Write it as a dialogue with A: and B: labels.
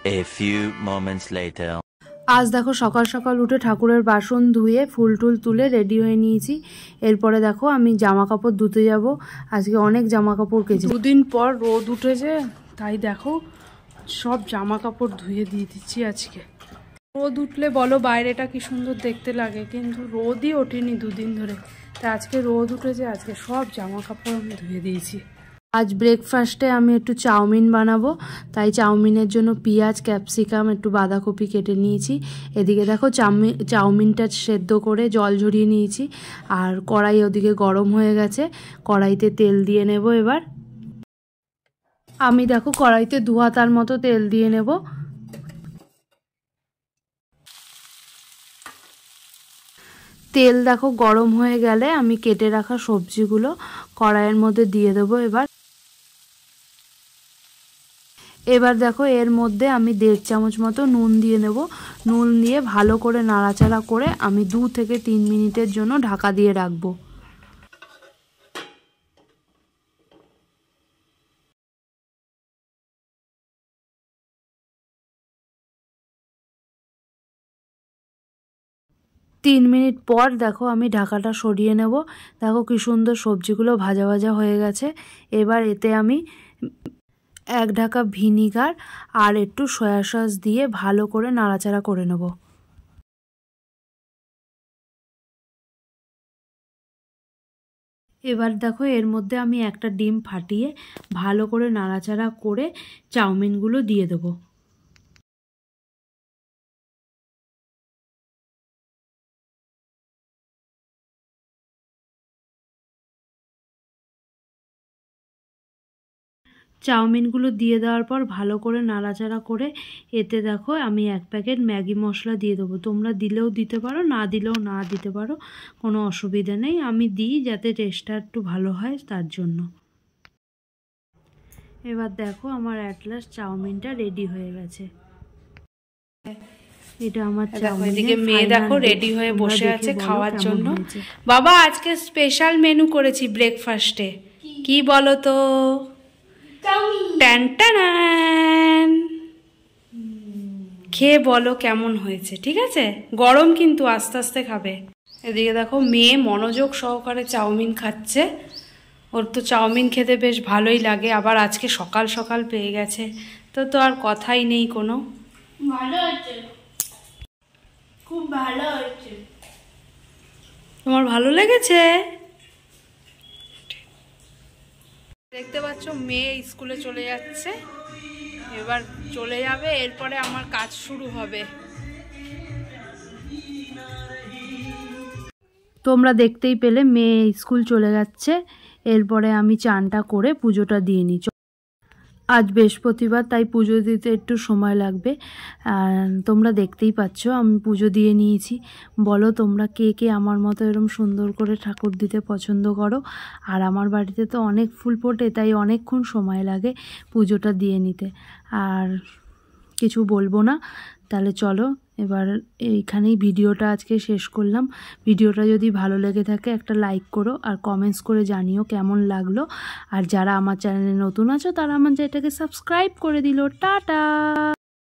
A: A few moments later.
B: আজ দেখো সকাল সকাল উঠে ঠাকুরের বাসন ধুয়ে ফুল টুল তুলে রেডি হয়ে নিয়েছি। এরপরে দেখো আমি জামা কাপড় ধুতে যাব। আজকে অনেক জামা কাপড় কেচেছি, দুদিন পর রোদ উঠেছে, তাই দেখো সব জামা কাপড় ধুয়ে দিয়ে দিচ্ছি। আজকে রোদ উঠলে বলো বাইরেটা কি সুন্দর দেখতে লাগে, কিন্তু রোদই ওঠেনি দুদিন ধরে, তাই আজকে রোদ উঠেছে, আজকে সব জামা কাপড় আমি ধুয়ে দিয়েছি। আজ ব্রেকফাস্টে আমি একটু চাউমিন বানাবো, তাই চাউমিনের জন্য পেঁয়াজ, ক্যাপসিকাম, একটু বাঁধাকপি কেটে নিয়েছি। এদিকে দেখো চাউমিনটা সেদ্ধ করে জল ঝরিয়ে নিয়েছি, আর কড়াই ওদিকে গরম হয়ে গেছে, কড়াইতে তেল দিয়ে নেব। এবার আমি দেখো কড়াইতে 2 হাতার মতো তেল দিয়ে নেব। তেল দেখো গরম হয়ে গেলে আমি কেটে রাখা সবজিগুলো কড়াইয়ের মধ্যে দিয়ে দেবো। এবার দেখো এর মধ্যে আমি 1.5 চামচ মতো নুন দিয়ে নেব। নুন দিয়ে ভালো করে নাড়াচাড়া করে আমি 2 থেকে 3 মিনিটের জন্য ঢাকা দিয়ে রাখবো। তিন মিনিট পর দেখো আমি ঢাকাটা সরিয়ে নেব। দেখো কি সুন্দর সবজিগুলো ভাজা ভাজা হয়ে গেছে। এবার এতে আমি 1 ঢাকা ভিনিগার আর একটু সয়া সস দিয়ে ভালো করে নাড়াচাড়া করে নেব। এবার দেখো এর মধ্যে আমি একটা ডিম ফাটিয়ে ভালো করে নাড়াচাড়া করে চাউমিনগুলো দিয়ে দেবো। চাউমিনগুলো দিয়ে দেওয়ার পর ভালো করে নাড়াচাড়া করে এতে দেখো আমি 1 প্যাকেট ম্যাগি মশলা দিয়ে দেবো। তোমরা দিলেও দিতে পারো, না দিলেও না দিতে পারো, কোনো অসুবিধা নেই। আমি দিই যাতে টেস্টটা একটু ভালো হয় তার জন্য। এবার দেখো আমার অ্যাটলাস চাউমিনটা রেডি হয়ে গেছে। এটা আমার চাউমিন। এদিকে মেয়ে দেখো রেডি হয়ে বসে আছে খাওয়ার জন্য। বাবা আজকে স্পেশাল মেনু করেছি ব্রেকফাস্টে, কি বলো তো? খেয়ে বলো কেমন হয়েছে। ঠিক আছে, গরম কিন্তু আস্তে আস্তে খাবে। এদিকে দেখো মেয়ে মনোযোগ সহকারে চাউমিন খাচ্ছে। ওর তো চাউমিন খেতে বেশ ভালোই লাগে, আবার আজকে সকাল সকাল পেয়ে গেছে, তো আর কথাই নেই কোনো। ভালো হয়েছে, খুব ভালো হয়েছে। তোমার ভালো লেগেছে? দেখতে পাচ্ছ মেয়ে স্কুলে চলে যাচ্ছে, এবার চলে যাবে, এরপরে আমার কাজ শুরু হবে। তোমরা দেখতেই পেলে মেয়ে স্কুল চলে যাচ্ছে, এরপরে আমি চানটা করে পুজোটা দিয়ে নিই। আজ বৃহস্পতিবার, তাই পুজো দিতে একটু সময় লাগবে। আর তোমরা দেখতেই পাচ্ছ আমি পুজো দিয়ে নিয়েছি। বলো তোমরা কে কে আমার মতো এরকম সুন্দর করে ঠাকুর দিতে পছন্দ করো? আর আমার বাড়িতে তো অনেক ফুল ফোটে, তাই অনেকক্ষণ সময় লাগে পুজোটা দিয়ে নিতে। আর কিছু বলবো না, তাহলে চলো এবার এইখানেই ভিডিওটা আজকে শেষ করলাম। ভিডিওটা যদি ভালো লেগে থাকে একটা লাইক করো, আর কমেন্টস করে জানিও কেমন লাগলো। আর যারা আমার চ্যানেলে নতুন আছো তারা আমার চ্যানেলটাকে সাবস্ক্রাইব করে দিলো। টাটা।